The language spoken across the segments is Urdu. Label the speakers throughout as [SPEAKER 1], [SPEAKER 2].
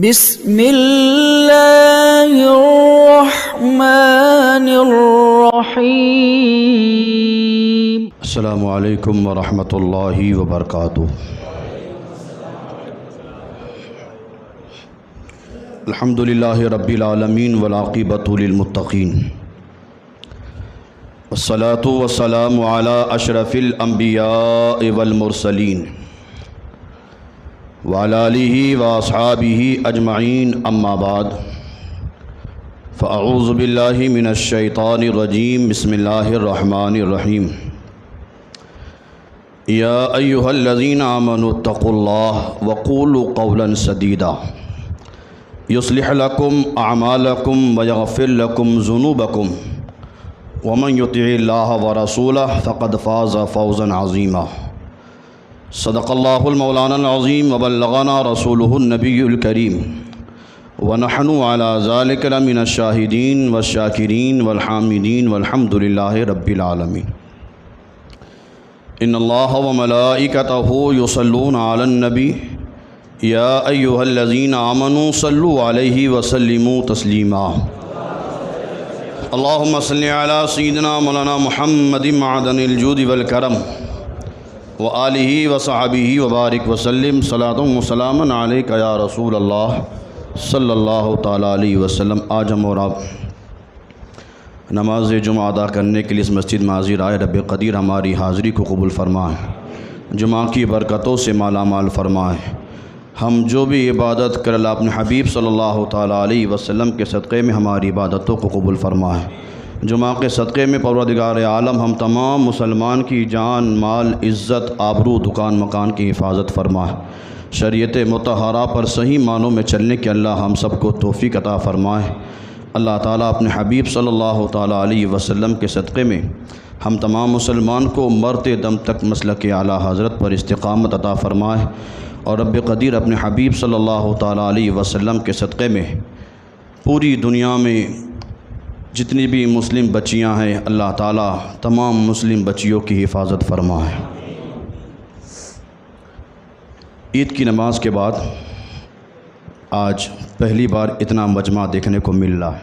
[SPEAKER 1] بسم اللہ الرحمن الرحیم۔
[SPEAKER 2] السلام علیکم ورحمۃ اللہ وبرکاتہ۔ الحمد للہ رب العالمین والعاقبۃ للمتقین، والصلاۃ والسلام علی اشرف الانبیاء والمرسلین وعلی آلہ واصحابہ اجمعین، اما بعد فاعوذ باللہ من الشیطان الرجیم، بسم اللہ الرحمن الرحیم۔ یا ایہا الذین آمنوا اتقوا اللہ وقولوا قولا سدیدا یصلح لکم اعمالکم ویغفر لکم ذنوبکم ومن یطع اللہ ورسولہ فقد فاز فوزا عظیما۔ صدق اللہ المولانا العظیم وبلغنا رسولہ النبی الکریم، ونحن علی ذلک لمن الشاہدین والشاکرین والحامدین والحمد للہ رب العالمین۔ ان اللہ وملائکتہ یصلون علی النبی یا ایہا الذین آمنوا صلوا علیہ وسلموا تسلیما۔ اللہم صلی علی سیدنا مولانا محمد معدن الجود والکرم وآلہ وصحبہ وبارک وسلم، صلاۃ و سلام علیک یا رسول اللہ صلی اللہ تعالیٰ علیہ وسلم۔ آج ہم اور آپ نماز جمعہ ادا کرنے کے لیے اس مسجد میں حاضر آئے۔ رب قدیر ہماری حاضری کو قبول فرمائے، جمعہ کی برکتوں سے مالا مال فرمائے۔ ہم جو بھی عبادت کر اللہ اپنے حبیب صلی اللہ تعالیٰ علیہ وسلم کے صدقے میں ہماری عبادتوں کو قبول فرمائے۔ جمعہ کے صدقے میں پروردگار عالم ہم تمام مسلمان کی جان، مال، عزت، آبرو، دکان مکان کی حفاظت فرمائے۔ شریعت مطہرہ پر صحیح معنوں میں چلنے کے اللہ ہم سب کو توفیق عطا فرمائے۔ اللہ تعالیٰ اپنے حبیب صلی اللہ تعالیٰ علیہ وسلم کے صدقے میں ہم تمام مسلمان کو مرتے دم تک مسلک اعلیٰ حضرت پر استقامت عطا فرمائے، اور رب قدیر اپنے حبیب صلی اللہ تعالیٰ علیہ وسلم کے صدقے میں پوری دنیا میں جتنی بھی مسلم بچیاں ہیں، اللہ تعالیٰ تمام مسلم بچیوں کی حفاظت فرمائے۔ عید کی نماز کے بعد آج پہلی بار اتنا مجمع دیکھنے کو مل رہا ہے۔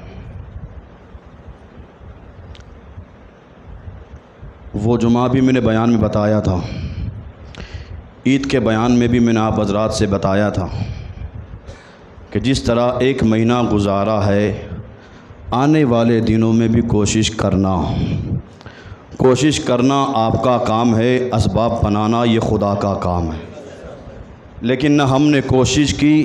[SPEAKER 2] وہ جمعہ بھی میں نے بیان میں بتایا تھا، عید کے بیان میں بھی میں نے آپ حضرات سے بتایا تھا کہ جس طرح ایک مہینہ گزارا ہے، آنے والے دنوں میں بھی کوشش کرنا آپ کا کام ہے، اسباب بنانا یہ خدا کا کام ہے۔ لیکن نہ ہم نے کوشش کی،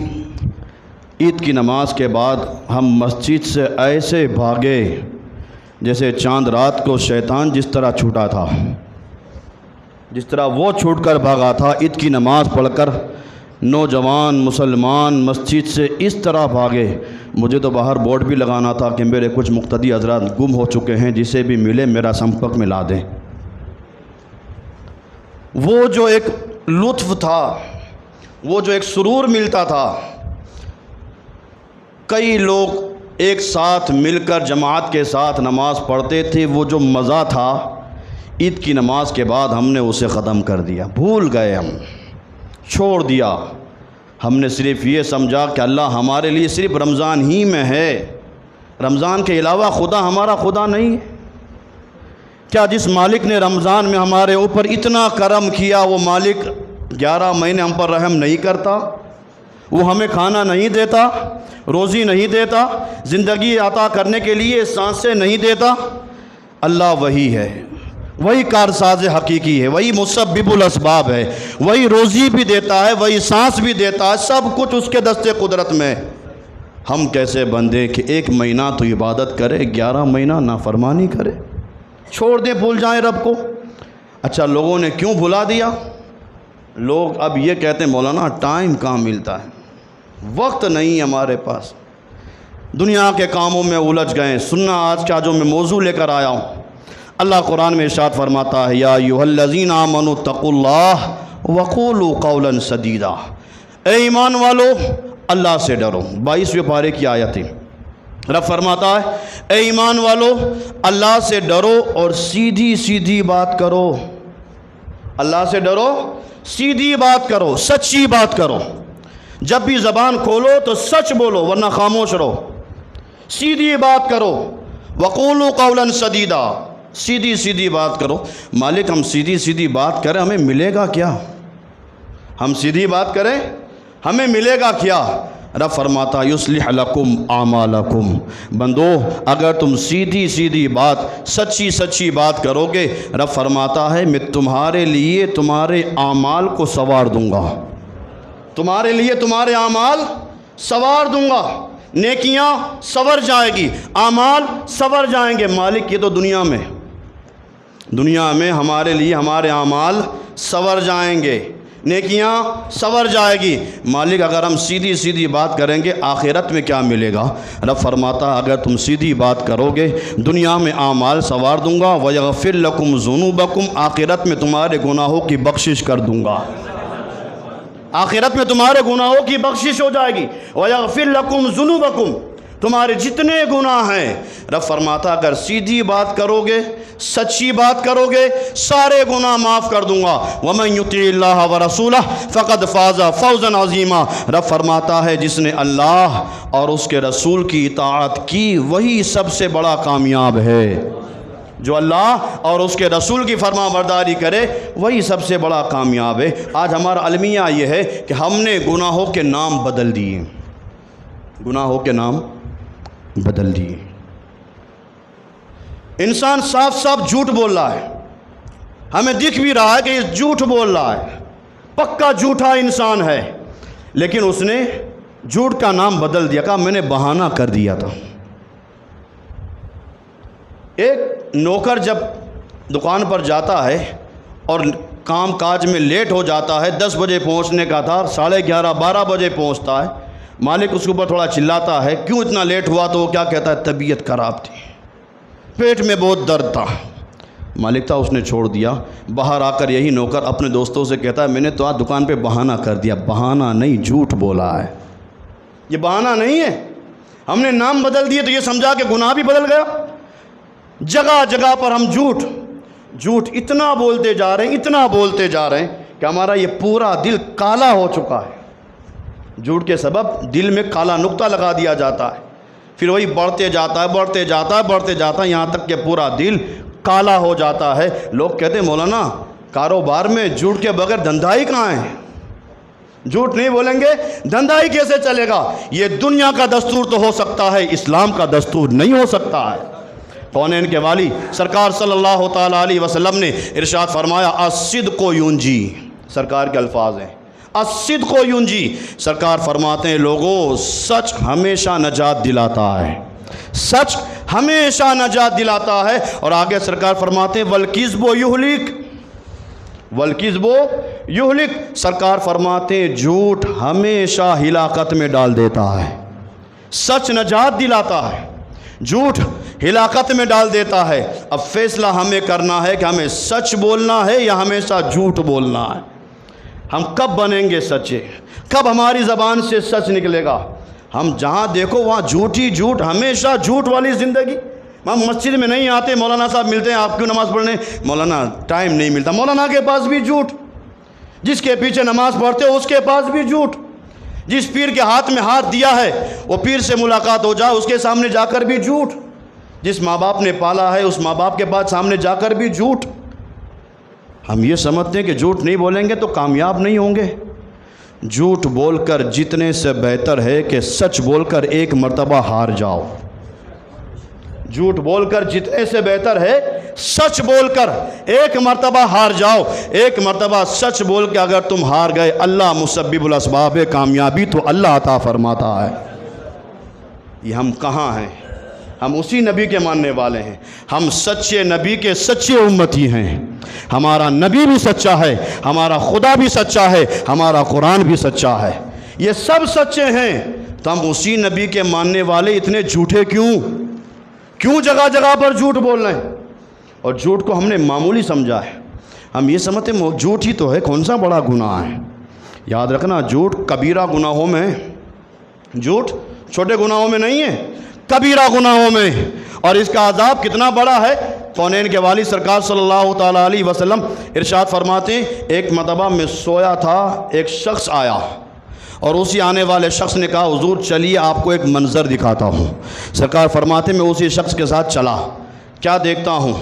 [SPEAKER 2] عید کی نماز کے بعد ہم مسجد سے ایسے بھاگے جیسے چاند رات کو شیطان جس طرح چھوٹا تھا، جس طرح وہ چھوٹ کر بھاگا تھا، عید کی نماز پڑھ کر نوجوان مسلمان مسجد سے اس طرح بھاگے۔ مجھے تو باہر بورڈ بھی لگانا تھا کہ میرے کچھ مقتدی حضرات گم ہو چکے ہیں، جسے بھی ملے میرا سمپرک میں لا دیں۔ وہ جو ایک لطف تھا، وہ جو ایک سرور ملتا تھا، کئی لوگ ایک ساتھ مل کر جماعت کے ساتھ نماز پڑھتے تھے، وہ جو مزہ تھا عید کی نماز کے بعد ہم نے اسے ختم کر دیا، بھول گئے، ہم چھوڑ دیا۔ ہم نے صرف یہ سمجھا کہ اللہ ہمارے لیے صرف رمضان ہی میں ہے، رمضان کے علاوہ خدا ہمارا خدا نہیں ہے۔ کیا جس مالک نے رمضان میں ہمارے اوپر اتنا کرم کیا، وہ مالک 11 مہینے ہم پر رحم نہیں کرتا؟ وہ ہمیں کھانا نہیں دیتا، روزی نہیں دیتا، زندگی عطا کرنے کے لیے سانسیں نہیں دیتا؟ اللہ وہی ہے، وہی کارساز حقیقی ہے، وہی مسبب الاسباب ہے، وہی روزی بھی دیتا ہے، وہی سانس بھی دیتا ہے، سب کچھ اس کے دست قدرت میں۔ ہم کیسے بندے کہ ایک مہینہ تو عبادت کرے، 11 مہینہ نافرمانی کرے، چھوڑ دیں، بھول جائیں رب کو۔ اچھا، لوگوں نے کیوں بھلا دیا؟ لوگ اب یہ کہتے ہیں مولانا ٹائم کہاں ملتا ہے، وقت نہیں ہمارے پاس، دنیا کے کاموں میں الجھ گئے۔ سننا آج کا جو میں موضوع لے کر آیا ہوں، اللہ قرآن میں ارشاد فرماتا ہے، یا ایھا الذین آمنوا اتقوا اللہ وقولوا قولا سدیدا۔ اے ایمان والو، اللہ سے ڈرو۔ 22ویں پارے کی آیت ہے۔ رب فرماتا ہے، اے ایمان والو، اللہ سے ڈرو اور سیدھی سیدھی بات کرو۔ اللہ سے ڈرو، سیدھی بات کرو، سچی بات کرو۔ جب بھی زبان کھولو تو سچ بولو ورنہ خاموش رہو، سیدھی بات کرو، وقولوا قولا سدیدا، سیدھی سیدھی بات کرو۔ مالک ہم سیدھی سیدھی بات کریں ہمیں ملے گا کیا؟ ہم سیدھی بات کریں ہمیں ملے گا کیا؟ رب فرماتا یصلح لکم اعمالکم، بندو اگر تم سیدھی سیدھی بات سچی سچی بات کرو گے، رب فرماتا ہے میں تمہارے لیے تمہارے اعمال کو سنوار دوں گا، تمہارے لیے تمہارے اعمال سنوار دوں گا، نیکیاں سنور جائے گی، اعمال سنور جائیں گے۔ مالک یہ تو دنیا میں ہمارے لیے ہمارے اعمال سنور جائیں گے، نیکیاں سنور جائے گی۔ مالک اگر ہم سیدھی سیدھی بات کریں گے آخرت میں کیا ملے گا؟ رب فرماتا اگر تم سیدھی بات کرو گے دنیا میں اعمال سنوار دوں گا، وَيَغْفِرْ لَكُمْ ذُنُوبَكُمْ، آخرت میں تمہارے گناہوں کی بخشش کر دوں گا، آخرت میں تمہارے گناہوں کی بخشش ہو جائے گی۔ وَيَغْفِرْ لَكُمْ ذُنُوبَكُمْ، تمہارے جتنے گناہ ہیں رب فرماتا اگر سیدھی بات کرو گے سچی بات کرو گے سارے گناہ معاف کر دوں گا۔ وَمَن يُطِعِ اللَّهَ وَرَسُولَهُ فَقَدْ فَازَ فَوْزًا عَظِيمًا، رب فرماتا ہے جس نے اللہ اور اس کے رسول کی اطاعت کی وہی سب سے بڑا کامیاب ہے، جو اللہ اور اس کے رسول کی فرما برداری کرے وہی سب سے بڑا کامیاب ہے۔ آج ہمارا المیہ یہ ہے کہ ہم نے گناہوں کے نام بدل دیے، گناہوں کے نام بدل دیے۔ انسان صاف صاف جھوٹ بول رہا ہے، ہمیں دکھ بھی رہا ہے کہ یہ جھوٹ بول رہا ہے، پکا جھوٹا انسان ہے، لیکن اس نے جھوٹ کا نام بدل دیا، کہا میں نے بہانہ کر دیا تھا۔ ایک نوکر جب دکان پر جاتا ہے اور کام کاج میں لیٹ ہو جاتا ہے، 10 بجے پہنچنے کا تھا، 11:30 12 بجے پہنچتا ہے، مالک اس کے اوپر تھوڑا چلاتا ہے کیوں اتنا لیٹ ہوا، تو وہ کیا کہتا ہے طبیعت خراب تھی، پیٹ میں بہت درد تھا۔ مالک تھا اس نے چھوڑ دیا، باہر آ کر یہی نوکر اپنے دوستوں سے کہتا ہے میں نے تو آج دکان پہ بہانہ کر دیا۔ بہانہ نہیں، جھوٹ بولا ہے، یہ بہانہ نہیں ہے، ہم نے نام بدل دیے تو یہ سمجھا کہ گناہ بھی بدل گیا۔ جگہ جگہ پر ہم جھوٹ اتنا بولتے جا رہے ہیں، اتنا بولتے جا رہے ہیں کہ ہمارا یہ پورا دل کالا ہو چکا ہے۔ جھوٹ کے سبب دل میں کالا نقطہ لگا دیا جاتا ہے، پھر وہی بڑھتے جاتا ہے یہاں تک کہ پورا دل کالا ہو جاتا ہے۔ لوگ کہتے ہیں مولانا کاروبار میں جھوٹ کے بغیر دھندائی کہاں ہے؟ جھوٹ نہیں بولیں گے دھندائی کیسے چلے گا؟ یہ دنیا کا دستور تو ہو سکتا ہے، اسلام کا دستور نہیں ہو سکتا ہے۔ کونین کے والی سرکار صلی اللہ تعالیٰ علیہ وسلم نے ارشاد فرمایا الصدق ینجی، سرکار کے الفاظ ہیں الصدق ینجی، سرکار فرماتے ہیں لوگوں سچ ہمیشہ نجات دلاتا ہے، سچ ہمیشہ نجات دلاتا ہے۔ اور آگے سرکار فرماتے ہیں والکذب یہلک، والکذب یہلک، سرکار فرماتے ہیں جھوٹ ہمیشہ ہلاکت میں ڈال دیتا ہے، سچ نجات دلاتا ہے، جھوٹ ہلاکت میں ڈال دیتا ہے۔ اب فیصلہ ہمیں کرنا ہے کہ ہمیں سچ بولنا ہے یا ہمیشہ جھوٹ بولنا ہے۔ ہم کب بنیں گے سچے؟ کب ہماری زبان سے سچ نکلے گا؟ ہم جہاں دیکھو وہاں جھوٹ ہی جھوٹ، ہمیشہ جھوٹ والی زندگی۔ ہم مسجد میں نہیں آتے، مولانا صاحب ملتے ہیں آپ کیوں نماز پڑھنے؟ مولانا ٹائم نہیں ملتا، مولانا کے پاس بھی جھوٹ، جس کے پیچھے نماز پڑھتے ہو اس کے پاس بھی جھوٹ، جس پیر کے ہاتھ میں ہاتھ دیا ہے وہ پیر سے ملاقات ہو جائے اس کے سامنے جا کر بھی جھوٹ، جس ماں باپ نے پالا ہے اس ماں باپ کے پاس سامنے جا کر بھی جھوٹ۔ ہم یہ سمجھتے ہیں کہ جھوٹ نہیں بولیں گے تو کامیاب نہیں ہوں گے۔ جھوٹ بول کر جتنے سے بہتر ہے کہ سچ بول کر ایک مرتبہ ہار جاؤ۔ جھوٹ بول کر جتنے سے بہتر ہے سچ بول کر ایک مرتبہ ہار جاؤ۔ ایک مرتبہ سچ بول کے اگر تم ہار گئے اللہ مسبب الاسباب، کامیابی تو اللہ عطا فرماتا ہے۔ یہ ہم کہاں ہیں؟ ہم اسی نبی کے ماننے والے ہیں، ہم سچے نبی کے سچے امتی ہیں۔ ہمارا نبی بھی سچا ہے، ہمارا خدا بھی سچا ہے، ہمارا قرآن بھی سچا ہے، یہ سب سچے ہیں، تو ہم اسی نبی کے ماننے والے اتنے جھوٹے کیوں جگہ جگہ پر جھوٹ بول رہے ہیں؟ اور جھوٹ کو ہم نے معمولی سمجھا ہے، ہم یہ سمجھتے ہیں جھوٹ ہی تو ہے، کون سا بڑا گناہ ہے؟ یاد رکھنا جھوٹ کبیرہ گناہوں میں، جھوٹ چھوٹے گناہوں میں نہیں ہے، کبیرہ گناہوں میں، اور اس کا عذاب کتنا بڑا ہے۔ کونین کے والی سرکار صلی اللہ تعالیٰ علیہ وسلم ارشاد فرماتے ہیں ایک مرتبہ میں سویا تھا، ایک شخص آیا اور اسی آنے والے شخص نے کہا حضور چلیے آپ کو ایک منظر دکھاتا ہوں۔ سرکار فرماتے میں اسی شخص کے ساتھ چلا، کیا دیکھتا ہوں،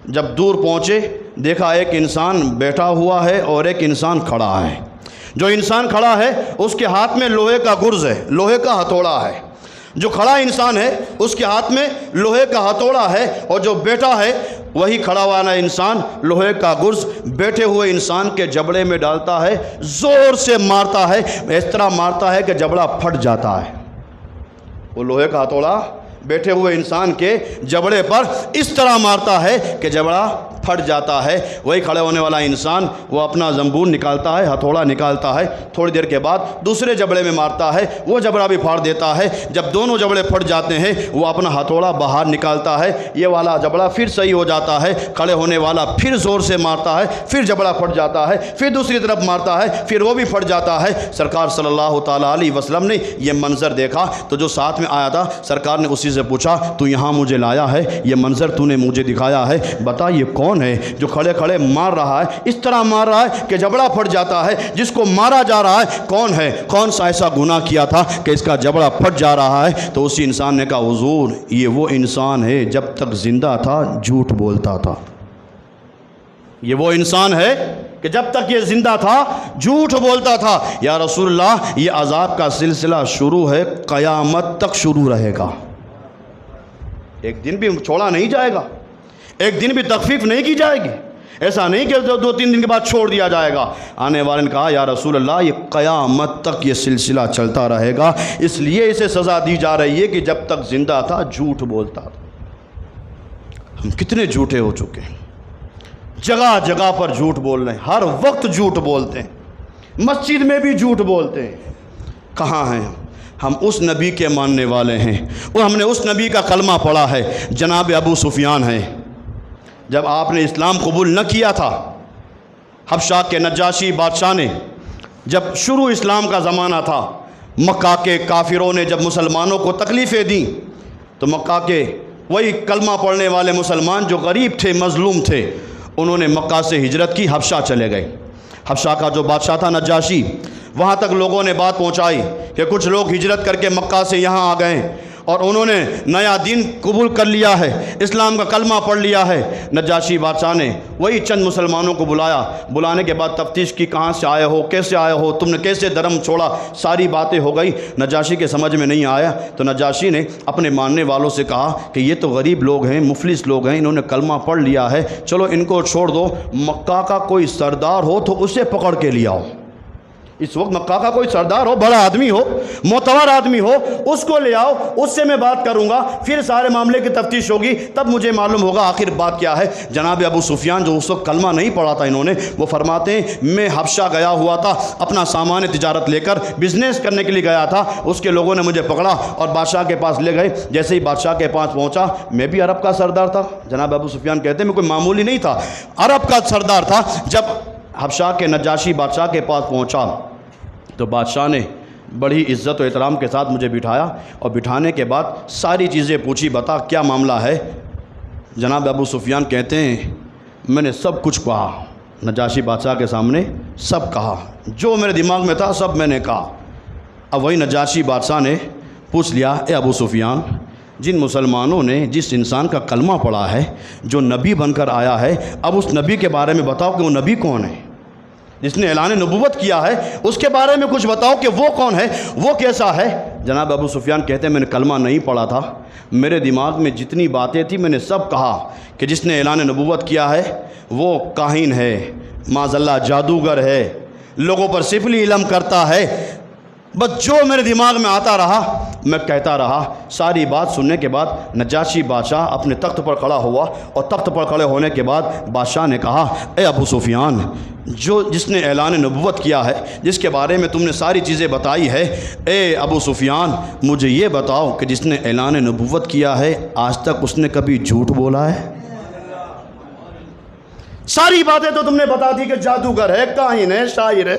[SPEAKER 2] جب دور پہنچے دیکھا ایک انسان بیٹھا ہوا ہے اور ایک انسان کھڑا ہے۔ جو انسان کھڑا ہے اس کے ہاتھ میں لوہے کا گرز ہے، لوہے کا ہتھوڑا ہے۔ جو کھڑا انسان ہے اس کے ہاتھ میں لوہے کا ہتھوڑا ہے، اور جو بیٹھا ہے وہی کھڑا والا انسان لوہے کا گرز بیٹھے ہوئے انسان کے جبڑے میں ڈالتا ہے، زور سے مارتا ہے، اس طرح مارتا ہے کہ جبڑا پھٹ جاتا ہے۔ وہ لوہے کا ہتھوڑا بیٹھے ہوئے انسان کے جبڑے پر اس طرح مارتا ہے کہ جبڑا پھٹ جاتا ہے۔ وہی کھڑے ہونے والا انسان وہ اپنا زنبور نکالتا ہے، ہتھوڑا نکالتا ہے، تھوڑی دیر کے بعد دوسرے جبڑے میں مارتا ہے، وہ جبڑا بھی پھاڑ دیتا ہے۔ جب دونوں جبڑے پھٹ جاتے ہیں وہ اپنا ہتھوڑا باہر نکالتا ہے، یہ والا جبڑا پھر صحیح ہو جاتا ہے، کھڑے ہونے والا پھر زور سے مارتا ہے، پھر جبڑا پھٹ جاتا ہے، پھر دوسری طرف مارتا ہے، پھر وہ بھی پھٹ جاتا ہے۔ سرکار صلی اللہ تعالیٰ علیہ وسلم نے یہ منظر دیکھا تو جو ساتھ میں آیا تھا سرکار نے اسی سے پوچھا تو یہاں مجھے لایا ہے، یہ منظر تو نے مجھے دکھایا ہے، بتا یہ کون ہے جو کھڑے کھڑے مار رہا ہے، اس طرح مار رہا ہے کہ جبڑا پھٹ جاتا ہے، جس کو مارا جا رہا ہے کون ہے، کون سا ایسا گناہ کیا تھا کہ اس کا جبڑا پھٹ جا رہا ہے؟ تو اسی انسان نے کہا حضور یہ وہ انسان ہے جب تک زندہ تھا جھوٹ بولتا تھا، یہ وہ انسان ہے کہ جب تک یہ زندہ تھا جھوٹ بولتا تھا۔ یا رسول اللہ یہ عذاب کا سلسلہ شروع ہے، قیامت تک شروع رہے گا، ایک دن بھی چھوڑا نہیں جائے گا، ایک دن بھی تخفیف نہیں کی جائے گی، ایسا نہیں کہ 2-3 دن کے بعد چھوڑ دیا جائے گا۔ آنے والے نے کہا یا رسول اللہ یہ قیامت تک یہ سلسلہ چلتا رہے گا، اس لیے اسے سزا دی جا رہی ہے کہ جب تک زندہ تھا جھوٹ بولتا تھا۔ ہم کتنے جھوٹے ہو چکے ہیں، جگہ جگہ پر جھوٹ بول رہے ہیں، ہر وقت جھوٹ بولتے ہیں، مسجد میں بھی جھوٹ بولتے ہیں۔ کہاں ہیں ہم اس نبی کے ماننے والے ہیں، اور ہم نے اس نبی کا کلمہ پڑھا ہے، جناب ابو سفیان ہے۔ جب آپ نے اسلام قبول نہ کیا تھا، حبشہ کے نجاشی بادشاہ نے، جب شروع اسلام کا زمانہ تھا، مکہ کے کافروں نے جب مسلمانوں کو تکلیفیں دیں تو مکہ کے وہی کلمہ پڑھنے والے مسلمان جو غریب تھے، مظلوم تھے، انہوں نے مکہ سے ہجرت کی، حبشہ چلے گئے۔ حبشہ کا جو بادشاہ تھا نجاشی، وہاں تک لوگوں نے بات پہنچائی کہ کچھ لوگ ہجرت کر کے مکہ سے یہاں آ گئے اور انہوں نے نیا دین قبول کر لیا ہے، اسلام کا کلمہ پڑھ لیا ہے۔ نجاشی بادشاہ نے وہی چند مسلمانوں کو بلایا، بلانے کے بعد تفتیش کی، کہاں سے آئے ہو، کیسے آئے ہو، تم نے کیسے دھرم چھوڑا، ساری باتیں ہو گئی۔ نجاشی کے سمجھ میں نہیں آیا تو نجاشی نے اپنے ماننے والوں سے کہا کہ یہ تو غریب لوگ ہیں، مفلس لوگ ہیں، انہوں نے کلمہ پڑھ لیا ہے، چلو ان کو چھوڑ دو، مکہ کا کوئی سردار ہو تو اسے پکڑ کے لے آؤ۔ اس وقت مکہ کا کوئی سردار ہو، بڑا آدمی ہو، معتبر آدمی ہو، اس کو لے آؤ، اس سے میں بات کروں گا، پھر سارے معاملے کی تفتیش ہوگی، تب مجھے معلوم ہوگا آخر بات کیا ہے۔ جناب ابو سفیان جو اس وقت کلمہ نہیں پڑھا تھا انہوں نے، وہ فرماتے ہیں میں حبشہ گیا ہوا تھا، اپنا سامان تجارت لے کر بزنس کرنے کے لیے گیا تھا، اس کے لوگوں نے مجھے پکڑا اور بادشاہ کے پاس لے گئے۔ جیسے ہی بادشاہ کے پاس پہنچا، میں بھی عرب کا سردار تھا، جناب ابو سفیان کہتے ہیں میں کوئی معمولی نہیں تھا، عرب کا سردار تھا۔ جب حبشہ کے نجاشی بادشاہ کے پاس پہنچا تو بادشاہ نے بڑی عزت و احترام کے ساتھ مجھے بٹھایا، اور بٹھانے کے بعد ساری چیزیں پوچھی، بتا کیا معاملہ ہے۔ جناب ابو سفیان کہتے ہیں میں نے سب کچھ کہا، نجاشی بادشاہ کے سامنے سب کہا، جو میرے دماغ میں تھا سب میں نے کہا۔ اب وہی نجاشی بادشاہ نے پوچھ لیا اے ابو سفیان، جن مسلمانوں نے جس انسان کا کلمہ پڑھا ہے، جو نبی بن کر آیا ہے، اب اس نبی کے بارے میں بتاؤ کہ وہ نبی کون ہے، جس نے اعلان نبوت کیا ہے اس کے بارے میں کچھ بتاؤ کہ وہ کون ہے، وہ کیسا ہے۔ جناب ابو سفیان کہتے ہیں میں نے کلمہ نہیں پڑھا تھا، میرے دماغ میں جتنی باتیں تھیں میں نے سب کہا کہ جس نے اعلان نبوت کیا ہے وہ کاہن ہے، معاذ اللہ جادوگر ہے، لوگوں پر سفلی علم کرتا ہے، بس جو میرے دماغ میں آتا رہا میں کہتا رہا۔ ساری بات سننے کے بعد نجاشی بادشاہ اپنے تخت پر کھڑا ہوا، اور تخت پر کھڑے ہونے کے بعد بادشاہ نے کہا اے ابو سفیان، جس نے اعلان نبوت کیا ہے، جس کے بارے میں تم نے ساری چیزیں بتائی ہے، اے ابو سفیان مجھے یہ بتاؤ کہ جس نے اعلان نبوت کیا ہے آج تک اس نے کبھی جھوٹ بولا ہے؟ ساری باتیں تو تم نے بتا دی کہ جادوگر ہے، کاہن ہے، شاعر ہے،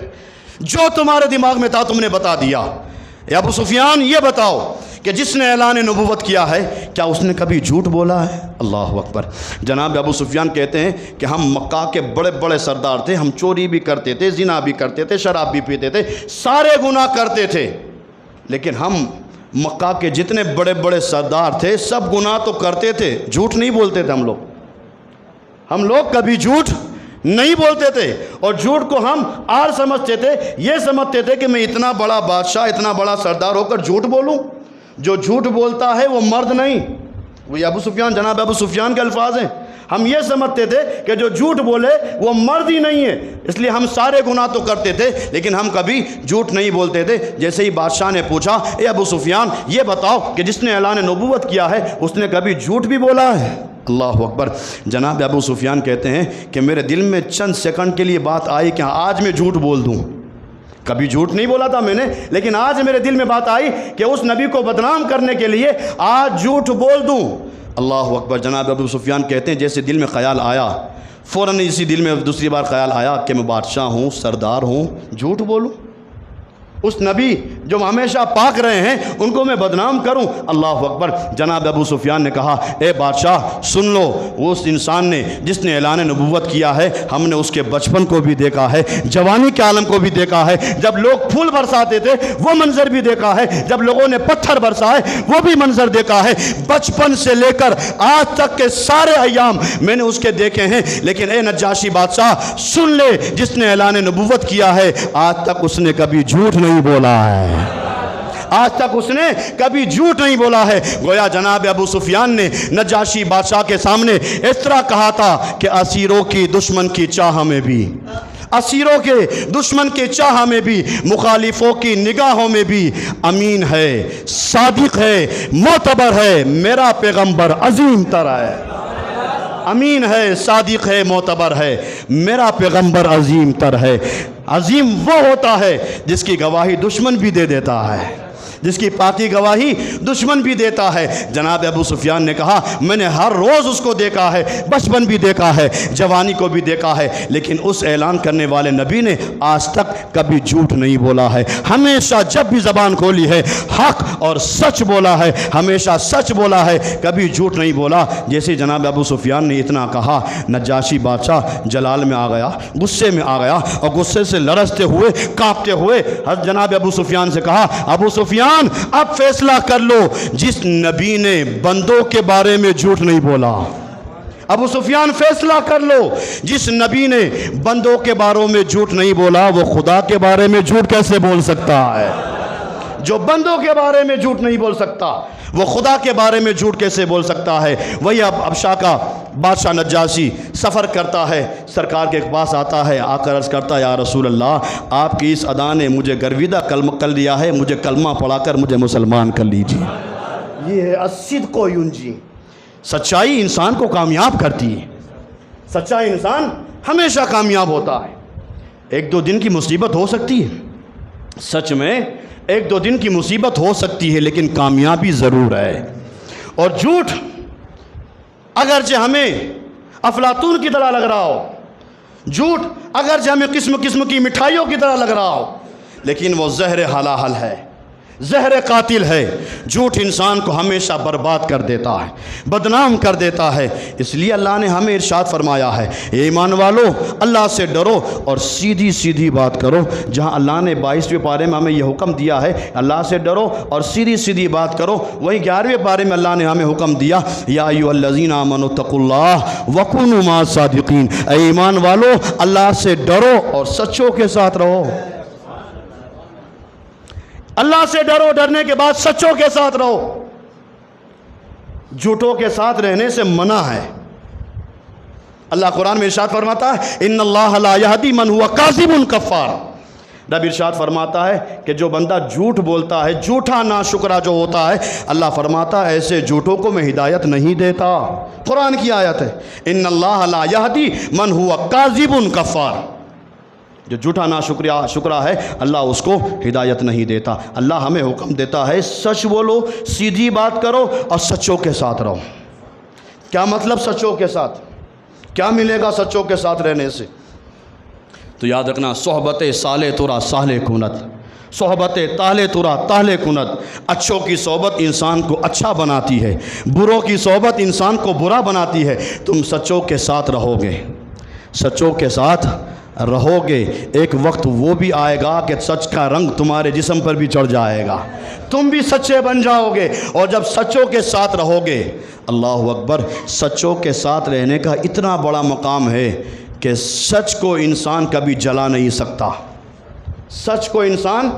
[SPEAKER 2] جو تمہارے دماغ میں تھا تم نے بتا دیا۔ اے ابو سفیان یہ بتاؤ کہ جس نے اعلان نبوت کیا ہے کیا اس نے کبھی جھوٹ بولا ہے؟ اللہ اکبر۔ جناب ابو سفیان کہتے ہیں کہ ہم مکہ کے بڑے بڑے سردار تھے، ہم چوری بھی کرتے تھے، زنا بھی کرتے تھے، شراب بھی پیتے تھے، سارے گناہ کرتے تھے، لیکن ہم مکہ کے جتنے بڑے بڑے سردار تھے سب گناہ تو کرتے تھے، جھوٹ نہیں بولتے تھے ہم لوگ کبھی جھوٹ نہیں بولتے تھے، اور جھوٹ کو ہم آر سمجھتے تھے، یہ سمجھتے تھے کہ میں اتنا بڑا بادشاہ، اتنا بڑا سردار ہو کر جھوٹ بولوں؟ جو جھوٹ بولتا ہے وہ مرد نہیں، وہ ابو سفیان، جناب ابو سفیان کے الفاظ ہیں، ہم یہ سمجھتے تھے کہ جو جھوٹ بولے وہ مرد ہی نہیں ہے، اس لیے ہم سارے گناہ تو کرتے تھے لیکن ہم کبھی جھوٹ نہیں بولتے تھے۔ جیسے ہی بادشاہ نے پوچھا، اے ابو سفیان یہ بتاؤ کہ جس نے اعلان نبوت کیا ہے اس نے کبھی جھوٹ بھی بولا ہے؟ اللہ اکبر۔ جناب ابو سفیان کہتے ہیں کہ میرے دل میں چند سیکنڈ کے لیے بات آئی کہ آج میں جھوٹ بول دوں، کبھی جھوٹ نہیں بولا تھا میں نے، لیکن آج میرے دل میں بات آئی کہ اس نبی کو بدنام کرنے کے لیے آج جھوٹ بول دوں۔ اللہ اکبر۔ جناب ابو سفیان کہتے ہیں جیسے دل میں خیال آیا، فوراً اسی دل میں دوسری بار خیال آیا کہ میں بادشاہ ہوں، سردار ہوں، جھوٹ بولوں، اس نبی جو ہمیشہ پاک رہے ہیں ان کو میں بدنام کروں؟ اللہ اکبر۔ جناب ابو سفیان نے کہا، اے بادشاہ سن لو، وہ اس انسان نے جس نے اعلان نبوت کیا ہے ہم نے اس کے بچپن کو بھی دیکھا ہے، جوانی کے عالم کو بھی دیکھا ہے، جب لوگ پھول برساتے تھے وہ منظر بھی دیکھا ہے، جب لوگوں نے پتھر برسائے وہ بھی منظر دیکھا ہے، بچپن سے لے کر آج تک کے سارے ایام میں نے اس کے دیکھے ہیں، لیکن اے نجاشی بادشاہ سن لے، جس نے اعلان نبوت کیا ہے آج تک اس نے کبھی جھوٹ نہیں بولا ہے، آج تک اس نے کبھی جھوٹ نہیں بولا ہے۔ گویا جناب ابو سفیان نے نجاشی بادشاہ کے سامنے اس طرح کہا تھا کہ اسیروں کی دشمن کی چاہ میں بھی، اسیروں کے دشمن کے چاہ میں بھی، مخالفوں کی نگاہوں میں بھی امین ہے، صادق ہے، معتبر ہے، میرا پیغمبر عظیم تر ہے۔ امین ہے، صادق ہے، معتبر ہے، میرا پیغمبر عظیم تر ہے۔ عظیم وہ ہوتا ہے جس کی گواہی دشمن بھی دے دیتا ہے، جس کی پاکی گواہی دشمن بھی دیتا ہے۔ جناب ابو سفیان نے کہا میں نے ہر روز اس کو دیکھا ہے، بچپن بھی دیکھا ہے، جوانی کو بھی دیکھا ہے، لیکن اس اعلان کرنے والے نبی نے آج تک کبھی جھوٹ نہیں بولا ہے، ہمیشہ جب بھی زبان کھولی ہے حق اور سچ بولا ہے، ہمیشہ سچ بولا ہے، کبھی جھوٹ نہیں بولا۔ جیسے جناب ابو سفیان نے اتنا کہا، نجاشی بادشاہ جلال میں آ گیا، غصے میں آ گیا، اور غصے سے لرزتے ہوئے، کانپتے ہوئے جناب ابو سفیان سے کہا، ابو سفیان اب فیصلہ کر لو، جس نبی نے بندوں کے بارے میں جھوٹ نہیں بولا، ابو سفیان فیصلہ کر لو، جس نبی نے بندوں کے بارے میں جھوٹ نہیں بولا وہ خدا کے بارے میں جھوٹ کیسے بول سکتا ہے؟ جو بندوں کے بارے میں جھوٹ نہیں بول سکتا وہ خدا کے بارے میں جھوٹ کیسے بول سکتا ہے؟ وہی ابشا کا بادشاہ نجاشی سفر کرتا ہے، سرکار کے پاس آتا ہے، آ کر عرض کرتا ہے یا رسول اللہ آپ کی اس ادا نے مجھے گرویدہ کلمہ کر دیا ہے، مجھے کلمہ پڑھا کر مجھے مسلمان کر لیجیے۔ یہ ہے الصدق ینجی، سچائی انسان کو کامیاب کرتی ہے، سچا انسان ہمیشہ کامیاب ہوتا ہے۔ ایک دو دن کی مصیبت ہو سکتی ہے، سچ میں ایک دو دن کی مصیبت ہو سکتی ہے، لیکن کامیابی ضرور ہے۔ اور جھوٹ اگرچہ ہمیں افلاطون کی طرح لگ رہا ہو، جھوٹ اگرچہ ہمیں قسم قسم کی مٹھائیوں کی طرح لگ رہا ہو، لیکن وہ زہر حلال ہے، زہر قاتل ہے۔ جھوٹ انسان کو ہمیشہ برباد کر دیتا ہے، بدنام کر دیتا ہے۔ اس لیے اللہ نے ہمیں ارشاد فرمایا ہے اے ایمان والو اللہ سے ڈرو اور سیدھی سیدھی بات کرو۔ جہاں اللہ نے 22ویں پارے میں ہمیں یہ حکم دیا ہے اللہ سے ڈرو اور سیدھی سیدھی بات کرو، وہیں 11ویں پارے میں اللہ نے ہمیں حکم دیا یا ایھا الذین آمنوا اتقوا اللہ وکونوا مع الصادقین، اے ایمان والو اللہ سے ڈرو اور سچوں کے ساتھ رہو۔ اللہ سے ڈرو، ڈرنے کے بعد سچوں کے ساتھ رہو، جھوٹوں کے ساتھ رہنے سے منع ہے۔ اللہ قرآن میں ارشاد فرماتا ہے ان اللہ لا یہدی من ہوا کاذب کفار۔ رب ارشاد فرماتا ہے کہ جو بندہ جھوٹ بولتا ہے، جھوٹا ناشکرا جو ہوتا ہے، اللہ فرماتا ہے ایسے جھوٹوں کو میں ہدایت نہیں دیتا۔ قرآن کی آیت ہے ان اللہ لا یہدی من ہوا کاذب کفار، جو جھوٹا ناشکرا ہے اللہ اس کو ہدایت نہیں دیتا۔ اللہ ہمیں حکم دیتا ہے سچ بولو، سیدھی بات کرو اور سچوں کے ساتھ رہو۔ کیا مطلب سچوں کے ساتھ؟ کیا ملے گا سچوں کے ساتھ رہنے سے؟ تو یاد رکھنا صحبت صالح ترا صالح کنت، صحبت تاہل ترا تاہل کنت، اچھوں کی صحبت انسان کو اچھا بناتی ہے، بروں کی صحبت انسان کو برا بناتی ہے۔ تم سچوں کے ساتھ رہو گے، سچوں کے ساتھ رہو گے، ایک وقت وہ بھی آئے گا کہ سچ کا رنگ تمہارے جسم پر بھی چڑھ جائے گا، تم بھی سچے بن جاؤ گے۔ اور جب سچوں کے ساتھ رہو گے، اللہ اکبر، سچوں کے ساتھ رہنے کا اتنا بڑا مقام ہے کہ سچ کو انسان کبھی جلا نہیں سکتا، سچ کو انسان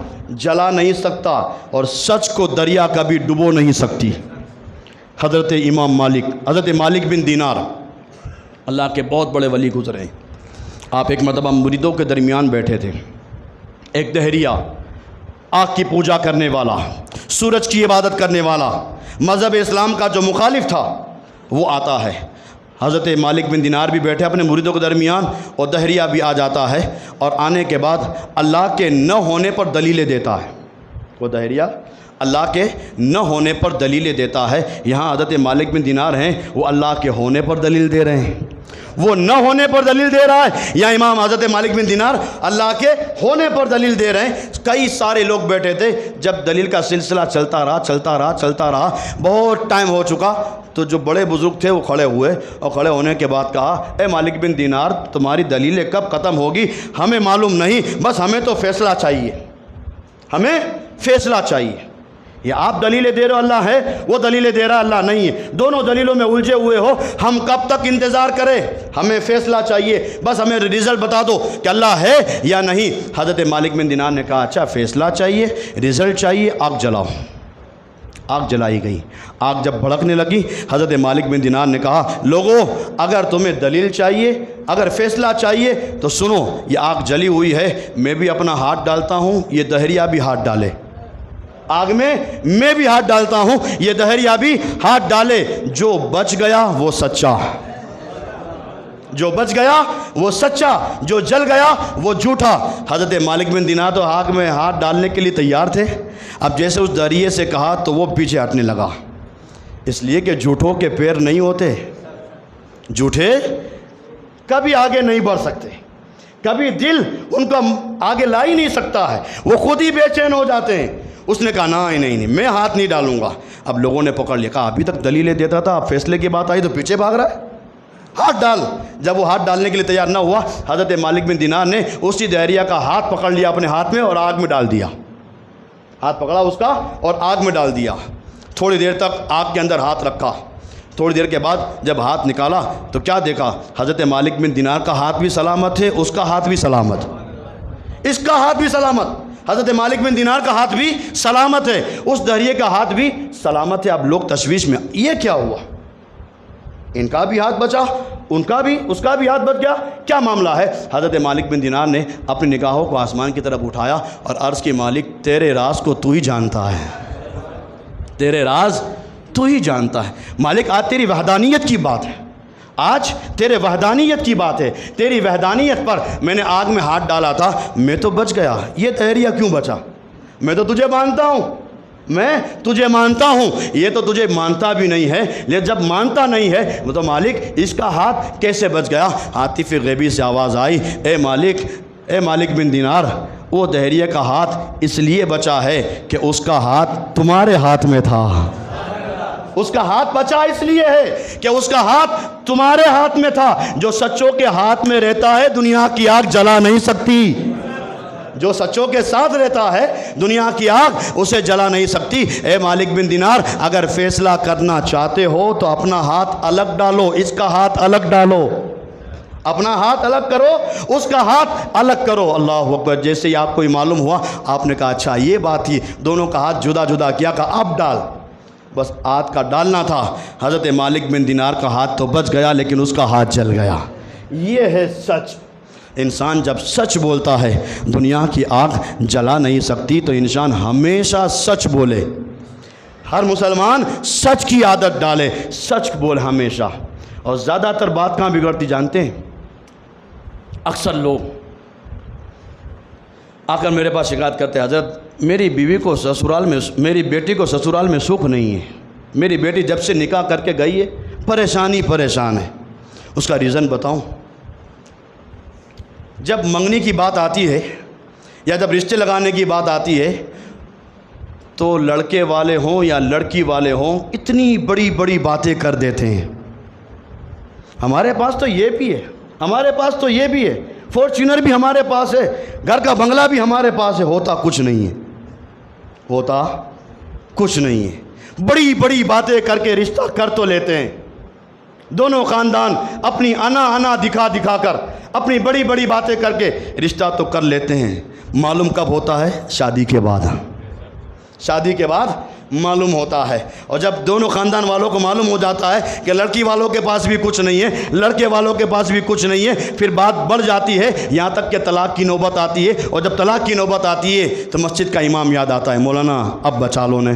[SPEAKER 2] جلا نہیں سکتا، اور سچ کو دریا کبھی ڈبو نہیں سکتی۔ حضرت امام مالک، حضرت مالک بن دینار اللہ کے بہت بڑے ولی گزرے ہیں۔ آپ ایک مرتبہ مریدوں کے درمیان بیٹھے تھے، ایک دہریہ، آگ کی پوجا کرنے والا، سورج کی عبادت کرنے والا، مذہب اسلام کا جو مخالف تھا، وہ آتا ہے۔ حضرت مالک بن دینار بھی بیٹھے اپنے مریدوں کے درمیان، اور دہریہ بھی آ جاتا ہے، اور آنے کے بعد اللہ کے نہ ہونے پر دلیلیں دیتا ہے۔ وہ دہریہ اللہ کے نہ ہونے پر دلیلیں دیتا ہے۔ یہاں حضرت مالک بن دینار ہیں، وہ اللہ کے ہونے پر دلیل دے رہے ہیں، وہ نہ ہونے پر دلیل دے رہا ہے، یا امام حضرت مالک بن دینار اللہ کے ہونے پر دلیل دے رہے ہیں۔ کئی سارے لوگ بیٹھے تھے، جب دلیل کا سلسلہ چلتا رہا، بہت ٹائم ہو چکا، تو جو بڑے بزرگ تھے وہ کھڑے ہوئے، اور کھڑے ہونے کے بعد کہا، اے مالک بن دینار، تمہاری دلیلیں کب ختم ہوگی ہمیں معلوم نہیں، بس ہمیں تو فیصلہ چاہیے، ہمیں فیصلہ چاہیے۔ یہ آپ دلیلیں دے رہے ہو اللہ ہے، وہ دلیلیں دے رہا اللہ نہیں ہے، دونوں دلیلوں میں الجھے ہوئے ہو، ہم کب تک انتظار کریں؟ ہمیں فیصلہ چاہیے، بس ہمیں رزلٹ بتا دو کہ اللہ ہے یا نہیں۔ حضرت مالک بن دینار نے کہا، اچھا فیصلہ چاہیے، رزلٹ چاہیے، آگ جلاؤ۔ آگ جلائی گئی۔ آگ جب بھڑکنے لگی، حضرت مالک بن دینار نے کہا، لوگو اگر تمہیں دلیل چاہیے، اگر فیصلہ چاہیے تو سنو، یہ آگ جلی ہوئی ہے، میں بھی اپنا ہاتھ ڈالتا ہوں، یہ دہریہ بھی ہاتھ ڈالے، آگ میں بھی ہاتھ ڈالتا ہوں، یہ دہریہ بھی ہاتھ ڈالے، جو بچ گیا وہ سچا، جو بچ گیا وہ سچا، جو جل گیا وہ جھوٹا۔ حضرت مالک بن دینار تو آگ میں ہاتھ ڈالنے کے لیے تیار تھے، اب جیسے اس دہریے سے کہا تو وہ پیچھے ہٹنے لگا، اس لیے کہ جھوٹوں کے پیر نہیں ہوتے، جھوٹے کبھی آگے نہیں بڑھ سکتے، کبھی دل ان کا آگے لا ہی نہیں سکتا ہے، وہ خود ہی بے چین ہو جاتے ہیں۔ اس نے کہا، نہیں، میں ہاتھ نہیں ڈالوں گا۔ اب لوگوں نے پکڑ لیا، کہا ابھی تک دلیلیں دیتا تھا، اب فیصلے کی بات آئی تو پیچھے بھاگ رہا ہے، ہاتھ ڈال۔ جب وہ ہاتھ ڈالنے کے لیے تیار نہ ہوا، حضرت مالک بن دینار نے اسی دہریہ کا ہاتھ پکڑ لیا اپنے ہاتھ میں اور آگ میں ڈال دیا، ہاتھ پکڑا اس کا اور آگ میں ڈال دیا۔ تھوڑی دیر تک آگ کے اندر ہاتھ رکھا، تھوڑی دیر کے بعد جب ہاتھ نکالا تو کیا دیکھا، حضرت مالک بن دینار کا ہاتھ بھی سلامت ہے، اس کا ہاتھ بھی سلامت، اس کا ہاتھ بھی سلامت، حضرت مالک بن دینار کا ہاتھ بھی سلامت ہے، اس دہریے کا ہاتھ بھی سلامت ہے۔ اب لوگ تشویش میں، یہ کیا ہوا، ان کا بھی ہاتھ بچا، ان کا بھی، اس کا بھی ہاتھ بچ گیا، کیا معاملہ ہے؟ حضرت مالک بن دینار نے اپنی نگاہوں کو آسمان کی طرف اٹھایا اور عرض کی، مالک تیرے راز کو تو ہی جانتا ہے، تیرے راز تو ہی جانتا ہے۔ مالک آج تیری وحدانیت کی بات ہے، آج تیرے وحدانیت کی بات ہے، تیری وحدانیت پر میں نے آگ میں ہاتھ ڈالا تھا، میں تو بچ گیا، یہ دہریہ کیوں بچا؟ میں تو تجھے مانتا ہوں، میں تجھے مانتا ہوں، یہ تو تجھے مانتا بھی نہیں ہے، لیکن جب مانتا نہیں ہے وہ تو مالک اس کا ہاتھ کیسے بچ گیا؟ عاطف غیبی سے آواز آئی، اے مالک بن دینار، وہ دہریے کا ہاتھ اس لیے بچا ہے کہ اس کا ہاتھ تمہارے ہاتھ میں تھا، اس کا ہاتھ بچا اس لیے ہے کہ اس کا ہاتھ تمہارے ہاتھ میں تھا۔ جو سچوں کے ہاتھ میں رہتا ہے دنیا کی آگ جلا نہیں سکتی، جو سچوں کے ساتھ رہتا ہے دنیا کی آگ اسے جلا نہیں سکتی۔ اے مالک بن دینار، اگر فیصلہ کرنا چاہتے ہو تو اپنا ہاتھ الگ ڈالو، اس کا ہاتھ الگ ڈالو، اپنا ہاتھ الگ کرو، اس کا ہاتھ الگ کرو۔ اللہ اکبر۔ جیسے ہی آپ کو معلوم ہوا، آپ نے کہا اچھا یہ بات تھی، دونوں کا ہاتھ جدا جدا کیا، کہا اب ڈال، بس ہاتھ کا ڈالنا تھا۔ حضرت مالک بن دینار کا ہاتھ تو بچ گیا لیکن اس کا ہاتھ جل گیا۔ یہ ہے سچ۔ انسان جب سچ بولتا ہے دنیا کی آگ جلا نہیں سکتی، تو انسان ہمیشہ سچ بولے، ہر مسلمان سچ کی عادت ڈالے، سچ بول ہمیشہ۔ اور زیادہ تر بات کہاں بگڑتی جانتے ہیں؟ اکثر لوگ آ کر میرے پاس شکایت کرتے ہیں، حضرت میری بیوی کو سسرال میں، میری بیٹی کو سسرال میں سکھ نہیں ہے، میری بیٹی جب سے نکاح کر کے گئی ہے پریشان ہے۔ اس کا ریزن بتاؤں؟ جب منگنی کی بات آتی ہے یا جب رشتے لگانے کی بات آتی ہے تو لڑکے والے ہوں یا لڑکی والے ہوں اتنی بڑی بڑی باتیں کر دیتے ہیں. ہمارے پاس تو یہ بھی ہے, ہمارے پاس تو یہ بھی ہے, فارچونر بھی ہمارے پاس ہے, گھر کا بنگلہ بھی ہمارے پاس ہے, ہوتا کچھ نہیں ہے, ہوتا کچھ نہیں ہے. بڑی بڑی باتیں کر کے رشتہ کر تو لیتے ہیں. دونوں خاندان اپنی انا دکھا دکھا کر اپنی بڑی بڑی باتیں کر کے رشتہ تو کر لیتے ہیں. معلوم کب ہوتا ہے؟ شادی کے بعد. شادی کے بعد معلوم ہوتا ہے. اور جب دونوں خاندان والوں کو معلوم ہو جاتا ہے کہ لڑکی والوں کے پاس بھی کچھ نہیں ہے, لڑکے والوں کے پاس بھی کچھ نہیں ہے, پھر بات بڑھ جاتی ہے یہاں تک کہ طلاق کی نوبت آتی ہے. اور جب طلاق کی نوبت آتی ہے تو مسجد کا امام یاد آتا ہے, مولانا اب بچا لو نے,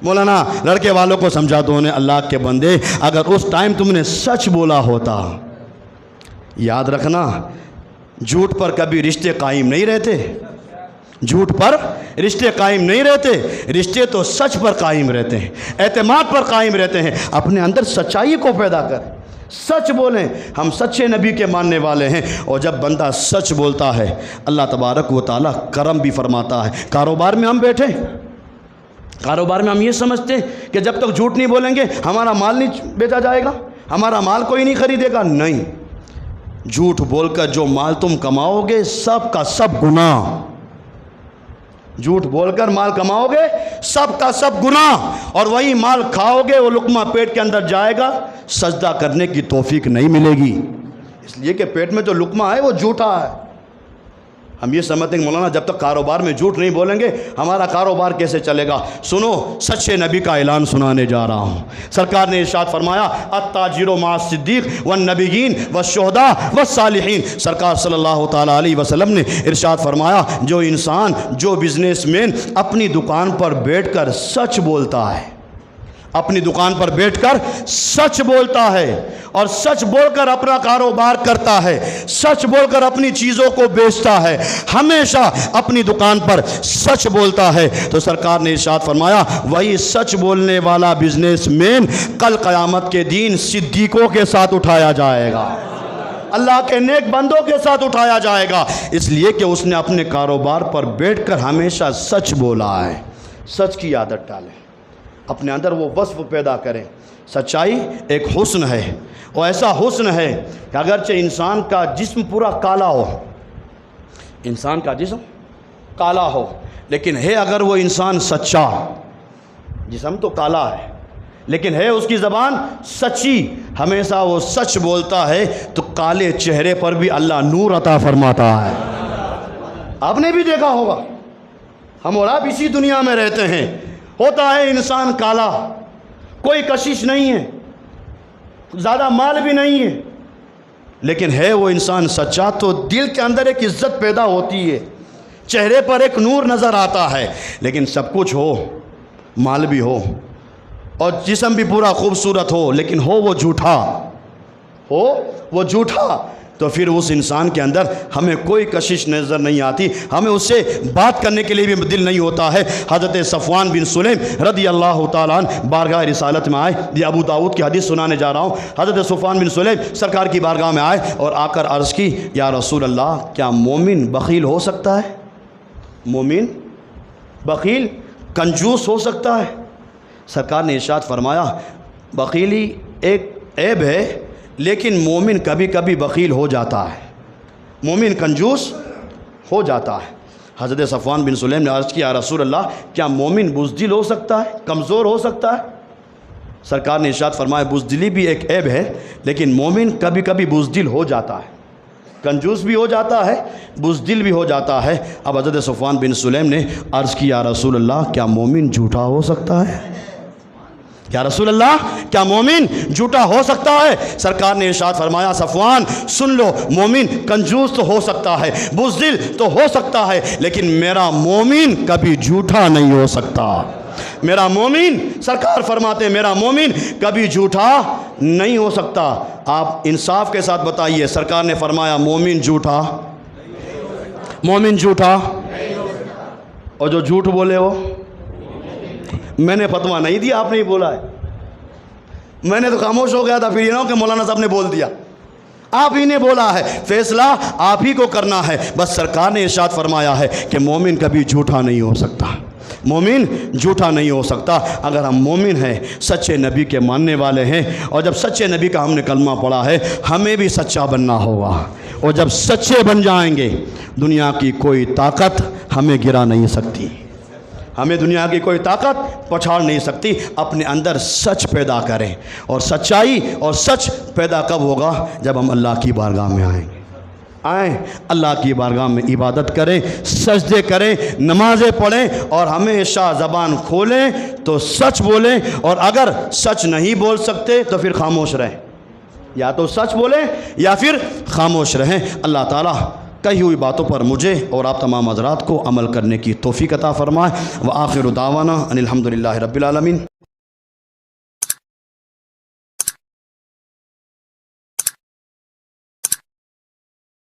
[SPEAKER 2] مولانا لڑکے والوں کو سمجھا دو نے. اللہ کے بندے, اگر اس ٹائم تم نے سچ بولا ہوتا, یاد رکھنا جھوٹ پر کبھی رشتے قائم نہیں رہتے, جھوٹ پر رشتے قائم نہیں رہتے, رشتے تو سچ پر قائم رہتے ہیں, اعتماد پر قائم رہتے ہیں. اپنے اندر سچائی کو پیدا کریں, سچ بولیں. ہم سچے نبی کے ماننے والے ہیں, اور جب بندہ سچ بولتا ہے اللہ تبارک و تعالیٰ کرم بھی فرماتا ہے. کاروبار میں ہم بیٹھے, کاروبار میں ہم یہ سمجھتے ہیں کہ جب تک جھوٹ نہیں بولیں گے ہمارا مال نہیں بیچا جائے گا, ہمارا مال کوئی نہیں خریدے گا. نہیں, جھوٹ بول کر جو مال تم کماؤ گے سب کا سب گناہ, جھوٹ بول کر مال کماؤ گے سب کا سب گناہ, اور وہی مال کھاؤ گے وہ لقمہ پیٹ کے اندر جائے گا, سجدہ کرنے کی توفیق نہیں ملے گی, اس لیے کہ پیٹ میں جو لقمہ ہے وہ جھوٹا ہے. ہم یہ سمجھتے ہیں کہ مولانا جب تک کاروبار میں جھوٹ نہیں بولیں گے ہمارا کاروبار کیسے چلے گا. سنو, سچے نبی کا اعلان سنانے جا رہا ہوں. سرکار نے ارشاد فرمایا التاجر مع الصدیق والنبیین والشہداء والصالحین. سرکار صلی اللہ تعالیٰ علیہ وسلم نے ارشاد فرمایا جو انسان, جو بزنس مین اپنی دکان پر بیٹھ کر سچ بولتا ہے, اپنی دکان پر بیٹھ کر سچ بولتا ہے اور سچ بول کر اپنا کاروبار کرتا ہے, سچ بول کر اپنی چیزوں کو بیچتا ہے, ہمیشہ اپنی دکان پر سچ بولتا ہے, تو سرکار نے ارشاد فرمایا وہی سچ بولنے والا بزنس مین کل قیامت کے دن صدیقوں کے ساتھ اٹھایا جائے گا, اللہ کے نیک بندوں کے ساتھ اٹھایا جائے گا, اس لیے کہ اس نے اپنے کاروبار پر بیٹھ کر ہمیشہ سچ بولا ہے. سچ کی عادت ڈالیں, اپنے اندر وہ وصف پیدا کریں. سچائی ایک حسن ہے, اور ایسا حسن ہے کہ اگرچہ انسان کا جسم پورا کالا ہو, انسان کا جسم کالا ہو, لیکن ہے اگر وہ انسان سچا, جسم تو کالا ہے لیکن ہے اس کی زبان سچی, ہمیشہ وہ سچ بولتا ہے تو کالے چہرے پر بھی اللہ نور عطا فرماتا ہے. آپ نے بھی دیکھا ہوگا, ہم اور آپ اسی دنیا میں رہتے ہیں, ہوتا ہے انسان کالا, کوئی کشش نہیں ہے, زیادہ مال بھی نہیں ہے, لیکن ہے وہ انسان سچا تو دل کے اندر ایک عزت پیدا ہوتی ہے, چہرے پر ایک نور نظر آتا ہے. لیکن سب کچھ ہو, مال بھی ہو اور جسم بھی پورا خوبصورت ہو, لیکن ہو وہ جھوٹا, ہو وہ جھوٹا, تو پھر اس انسان کے اندر ہمیں کوئی کشش نظر نہیں آتی, ہمیں اس سے بات کرنے کے لیے بھی دل نہیں ہوتا ہے. حضرت صفوان بن سلیم رضی اللہ تعالیٰ عنہ بارگاہ رسالت میں آئے, یہ ابو داؤد کی حدیث سنانے جا رہا ہوں. حضرت صفوان بن سلیم سرکار کی بارگاہ میں آئے اور آ کر عرض کی یا رسول اللہ کیا مومن بخیل ہو سکتا ہے؟ مومن بخیل کنجوس ہو سکتا ہے؟ سرکار نے ارشاد فرمایا بخیلی ایک عیب ہے, لیکن مومن کبھی کبھی بخیل ہو جاتا ہے, مومن کنجوس ہو جاتا ہے. حضرت صفوان بن سلیم نے عرض کیا یا رسول اللہ کیا مومن بزدل ہو سکتا ہے, کمزور ہو سکتا ہے؟ سرکار نے ارشاد فرمایا بزدلی بھی ایک عیب ہے, لیکن مومن کبھی کبھی بزدل ہو جاتا ہے, کنجوس بھی ہو جاتا ہے, بزدل بھی ہو جاتا ہے. اب حضرت صفوان بن سلیم نے عرض کیا یا رسول اللہ کیا مومن جھوٹا ہو سکتا ہے؟ یا رسول اللہ کیا مومن جھوٹا ہو سکتا ہے؟ سرکار نے ارشاد فرمایا صفوان سن لو, مومن کنجوس تو ہو سکتا ہے, بزدل تو ہو سکتا ہے, لیکن میرا مومن کبھی جھوٹا نہیں ہو سکتا. میرا مومن, سرکار فرماتے میرا مومن کبھی جھوٹا نہیں ہو سکتا. آپ انصاف کے ساتھ بتائیے, سرکار نے فرمایا مومن جھوٹا, مومن جھوٹا, اور جو جھوٹ بولے وہ, میں نے فتویٰ نہیں دیا, آپ نے ہی بولا ہے, میں نے تو خاموش ہو گیا تھا, پھر یہ نہ ہو کہ مولانا صاحب نے بول دیا. آپ ہی نے بولا ہے، فیصلہ آپ ہی کو کرنا ہے۔ بس سرکار نے ارشاد فرمایا ہے کہ مومن کبھی جھوٹا نہیں ہو سکتا، مومن جھوٹا نہیں ہو سکتا۔ اگر ہم مومن ہیں، سچے نبی کے ماننے والے ہیں، اور جب سچے نبی کا ہم نے کلمہ پڑھا ہے، ہمیں بھی سچا بننا ہوگا، اور جب سچے بن جائیں گے دنیا کی کوئی طاقت ہمیں گرا نہیں سکتی، ہمیں دنیا کی کوئی طاقت پچھاڑ نہیں سکتی۔ اپنے اندر سچ پیدا کریں، اور سچائی اور سچ پیدا کب ہوگا؟ جب ہم اللہ کی بارگاہ میں آئیں گے، اللہ کی بارگاہ میں عبادت کریں، سجدے کریں، نمازیں پڑھیں، اور ہمیشہ زبان کھولیں تو سچ بولیں، اور اگر سچ نہیں بول سکتے تو پھر خاموش رہیں، یا تو سچ بولیں یا پھر خاموش رہیں۔ اللہ تعالیٰ کہی ہوئی باتوں پر مجھے اور آپ تمام حضرات کو عمل کرنے کی توفیق عطا فرمائے۔ وآخر دعوانا ان الحمدللہ رب العالمین۔